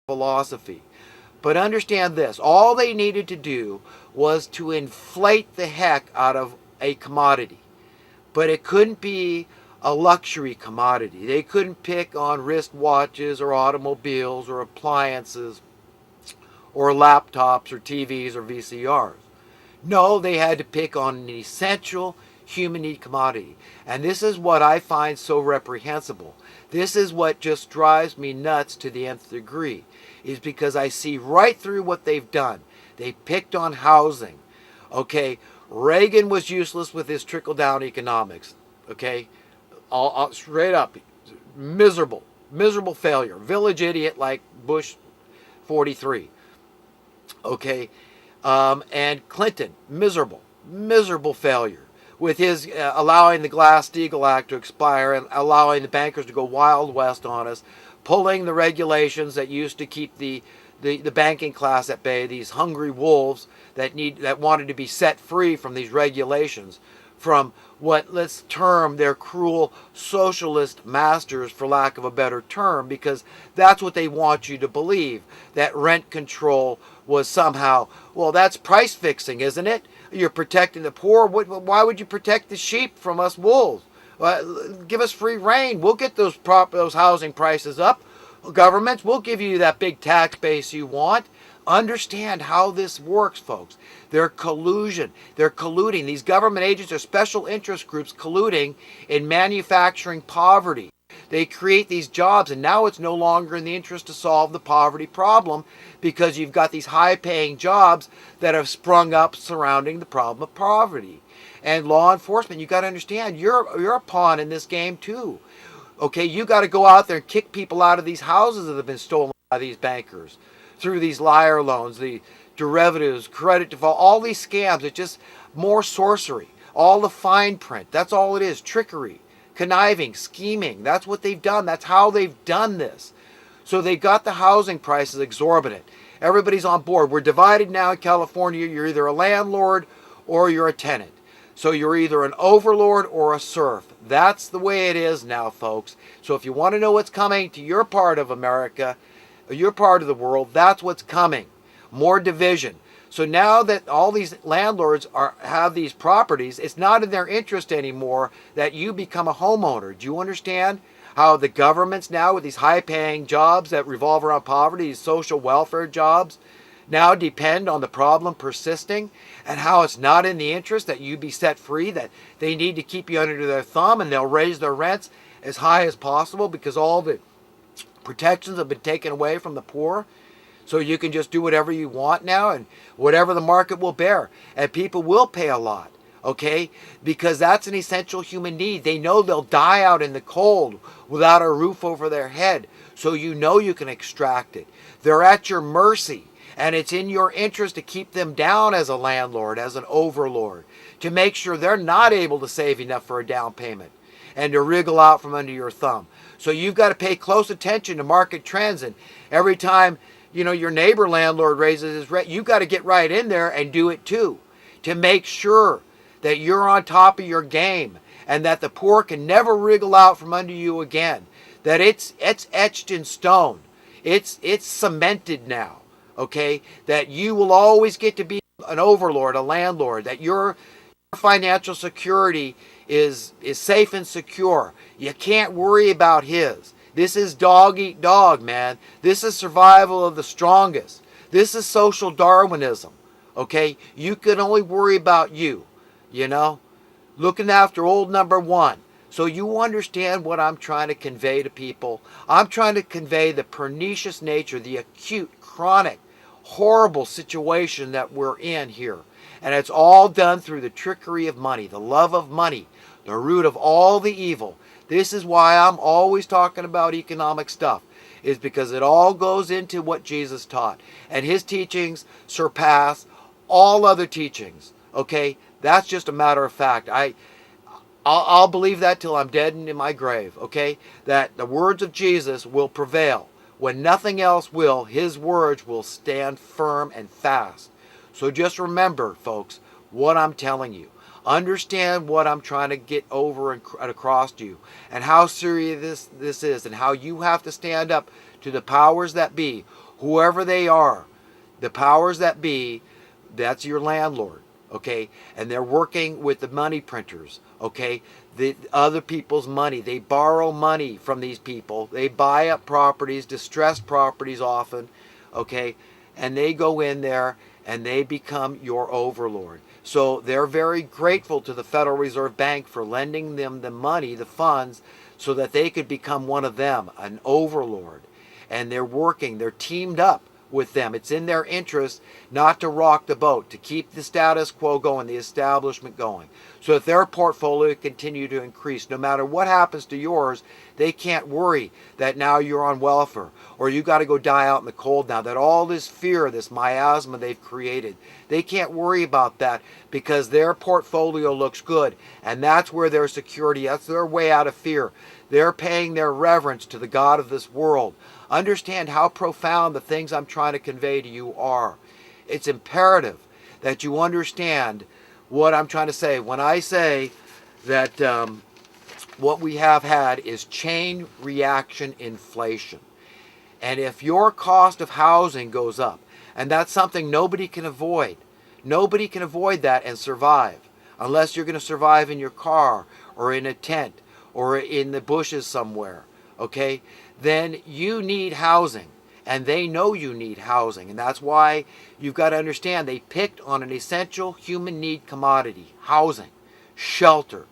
philosophy. But understand this, all they needed to do was to inflate the heck out of a commodity. But it couldn't be a luxury commodity. They couldn't pick on wristwatches or automobiles or appliances or laptops or TVs or VCRs. No, they had to pick on an essential human need commodity. And this is what I find so reprehensible. This is what just drives me nuts to the nth degree, is because I see right through what they've done. They picked on housing. Okay, Reagan was useless with his trickle-down economics. Okay, all straight up, miserable failure. Village idiot like Bush 43. Okay, and Clinton, miserable failure with his allowing the Glass-Steagall Act to expire and allowing the bankers to go wild west on us, pulling the regulations that used to keep the banking class at bay, these hungry wolves that wanted to be set free from these regulations, from what, let's term, their cruel socialist masters, for lack of a better term, because that's what they want you to believe, that rent control was somehow, well, that's price fixing, isn't it? You're protecting the poor. Why would you protect the sheep from us wolves? Give us free reign. We'll get those housing prices up. Governments, we'll give you that big tax base you want. Understand how this works, folks. They're collusion. They're colluding. These government agents are special interest groups colluding in manufacturing poverty. They create these jobs, and now it's no longer in the interest to solve the poverty problem, because you've got these high-paying jobs that have sprung up surrounding the problem of poverty. And law enforcement, you got to understand, you're a pawn in this game too. Okay, you got to go out there and kick people out of these houses that have been stolen by these bankers through these liar loans, the derivatives, credit default, all these scams. It's just more sorcery. All the fine print. That's all it is. Trickery, conniving, scheming. That's what they've done. That's how they've done this. So they got the housing prices exorbitant. Everybody's on board. We're divided now in California. You're either a landlord or you're a tenant. So you're either an overlord or a serf. That's the way it is now, folks. So if you want to know what's coming to your part of America, your part of the world, that's what's coming. More division. So now that all these landlords have these properties, it's not in their interest anymore that you become a homeowner. Do you understand how the governments now, with these high-paying jobs that revolve around poverty, these social welfare jobs, now depend on the problem persisting, and how it's not in the interest that you be set free, that they need to keep you under their thumb, and they'll raise their rents as high as possible because all the protections have been taken away from the poor. So you can just do whatever you want now, and whatever the market will bear. And people will pay a lot, okay? Because that's an essential human need. They know they'll die out in the cold without a roof over their head. So you know you can extract it. They're at your mercy. And it's in your interest to keep them down as a landlord, as an overlord, to make sure they're not able to save enough for a down payment and to wriggle out from under your thumb. So you've got to pay close attention to market trends, and every time your neighbor landlord raises his rent, you got to get right in there and do it too, to make sure that you're on top of your game and that the poor can never wriggle out from under you again. That it's etched in stone. It's cemented now. Okay, that you will always get to be an overlord, a landlord, that your financial security is safe and secure. You can't worry about his. This is dog eat dog, man. This is survival of the strongest. This is social Darwinism. Okay, you can only worry about you, looking after old number one. So you understand what I'm trying to convey to people. I'm trying to convey the pernicious nature, the acute, chronic, horrible situation that we're in here. And it's all done through the trickery of money, the love of money, the root of all the evil. This is why I'm always talking about economic stuff, is because it all goes into what Jesus taught. And his teachings surpass all other teachings. Okay? That's just a matter of fact. I'll believe that till I'm dead and in my grave. Okay? That the words of Jesus will prevail. When nothing else will, his words will stand firm and fast. So just remember, folks, what I'm telling you. Understand what I'm trying to get over and across to you, and how serious this is, and how you have to stand up to the powers that be, whoever they are, the powers that be, that's your landlord, okay? And they're working with the money printers, okay? The other people's money. They borrow money from these people. They buy up properties, distressed properties often, okay? And they go in there and they become your overlord. So they're very grateful to the Federal Reserve Bank for lending them the money, the funds, so that they could become one of them, an overlord. And they're teamed up with them. It's in their interest not to rock the boat, to keep the status quo going, the establishment going, so that their portfolio continue to increase. No matter what happens to yours, they can't worry that now you're on welfare or you got to go die out in the cold now, that all this fear, this miasma they've created, they can't worry about that because their portfolio looks good. And that's where their security, that's their way out of fear. They're paying their reverence to the God of this world. Understand how profound the things I'm trying to convey to you are. It's imperative that you understand what I'm trying to say. When I say that what we have had is chain reaction inflation. And if your cost of housing goes up, and that's something nobody can avoid, nobody can avoid that and survive, unless you're going to survive in your car or in a tent or in the bushes somewhere, okay? Then you need housing, and they know you need housing. And that's why you've got to understand they picked on an essential human need commodity, housing, shelter,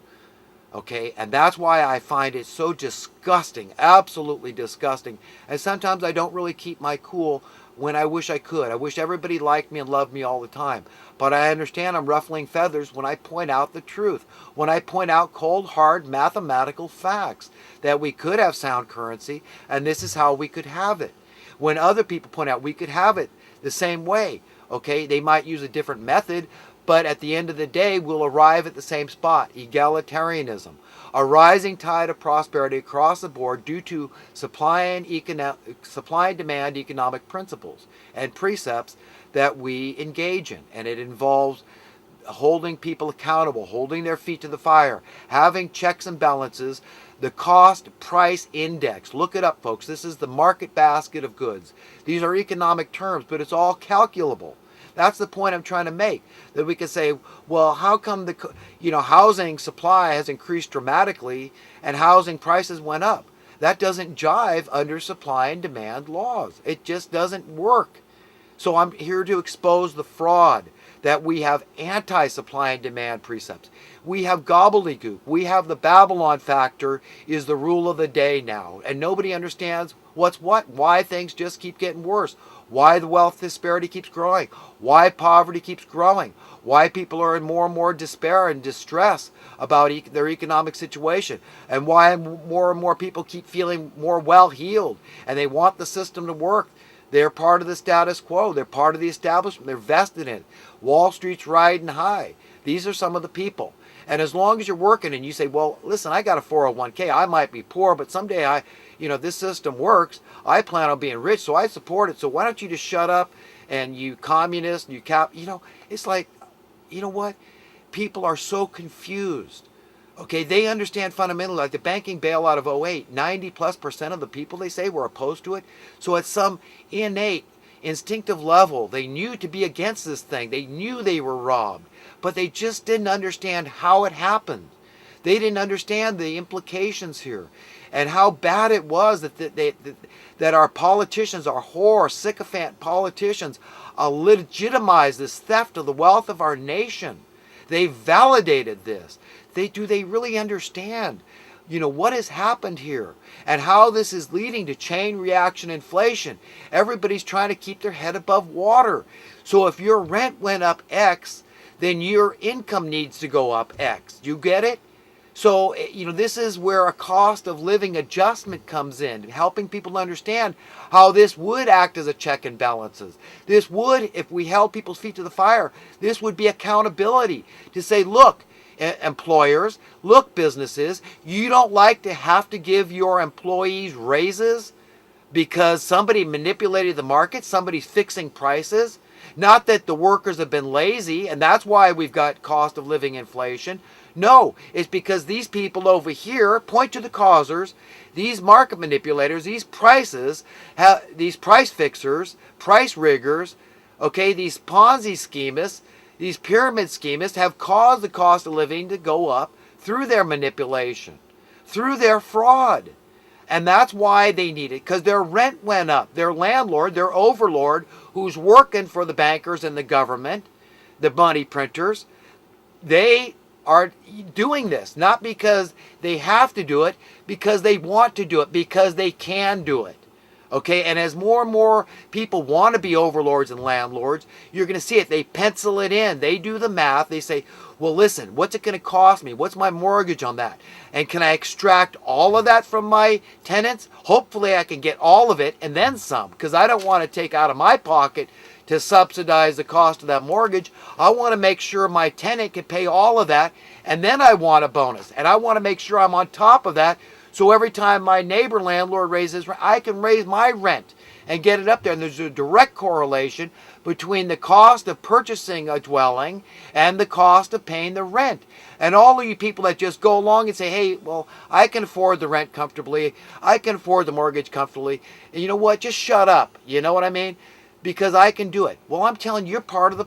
okay? And that's why I find it so disgusting, absolutely disgusting. And sometimes I don't really keep my cool when I wish I could. I wish everybody liked me and loved me all the time. But I understand I'm ruffling feathers when I point out the truth, when I point out cold, hard, mathematical facts that we could have sound currency, and this is how we could have it. When other people point out we could have it the same way, okay? They might use a different method, but at the end of the day, we'll arrive at the same spot, egalitarianism. A rising tide of prosperity across the board due to supply and demand economic principles and precepts that we engage in. And it involves holding people accountable, holding their feet to the fire, having checks and balances, the cost price index. Look it up, folks. This is the market basket of goods. These are economic terms, but it's all calculable. That's the point I'm trying to make. That we can say, well, how come the housing supply has increased dramatically and housing prices went up? That doesn't jive under supply and demand laws. It just doesn't work. So I'm here to expose the fraud that we have anti-supply and demand precepts. We have gobbledygook. We have the Babylon factor is the rule of the day now. And nobody understands what's what, why things just keep getting worse, why the wealth disparity keeps growing, why poverty keeps growing, why people are in more and more despair and distress about their economic situation, and why more and more people keep feeling more well-heeled and they want the system to work. They're part of the status quo. They're part of the establishment. They're vested in it. Wall Street's riding high. These are some of the people. And as long as you're working and you say, well, listen, I got a 401k. I might be poor, but someday this system works. I plan on being rich, so I support it. So why don't you just shut up and you communist, it's like, you know what? People are so confused. Okay, they understand fundamentally, like the banking bailout of '08, 90+% of the people, they say, were opposed to it. So at some innate, instinctive level, they knew to be against this thing. They knew they were robbed, but they just didn't understand how it happened. They didn't understand the implications here and how bad it was that our politicians, our whore, sycophant politicians, legitimized this theft of the wealth of our nation. They validated this. Do they really understand, what has happened here and how this is leading to chain reaction inflation? Everybody's trying to keep their head above water. So if your rent went up X, then your income needs to go up X. Do you get it? So, this is where a cost of living adjustment comes in, helping people understand how this would act as a check and balances. This would, if we held people's feet to the fire, this would be accountability to say, look, employers, look, businesses, you don't like to have to give your employees raises because somebody manipulated the market, somebody's fixing prices. Not that the workers have been lazy, and that's why we've got cost of living inflation. No, it's because these people over here point to the causers, these market manipulators, these these price fixers, price riggers, okay, these Ponzi schemists, these pyramid schemists have caused the cost of living to go up through their manipulation, through their fraud. And that's why they need it, because their rent went up. Their landlord, their overlord, who's working for the bankers and the government, the money printers, they are doing this not because they have to do it, because they want to do it, because they can do it. Okay, and as more and more people want to be overlords and landlords, you're going to see it. They pencil it in. They do the math. They say, well, listen, what's it going to cost me? What's my mortgage on that? And can I extract all of that from my tenants? Hopefully I can get all of it and then some, because I don't want to take out of my pocket to subsidize the cost of that mortgage. I want to make sure my tenant can pay all of that, and then I want a bonus. And I want to make sure I'm on top of that, so every time my neighbor landlord raises rent, I can raise my rent and get it up there. And there's a direct correlation between the cost of purchasing a dwelling and the cost of paying the rent. And all of you people that just go along and say, hey, well, I can afford the rent comfortably, I can afford the mortgage comfortably, and you know what, just shut up. You know what I mean? Because I can do it. Well, I'm telling you, you're part of the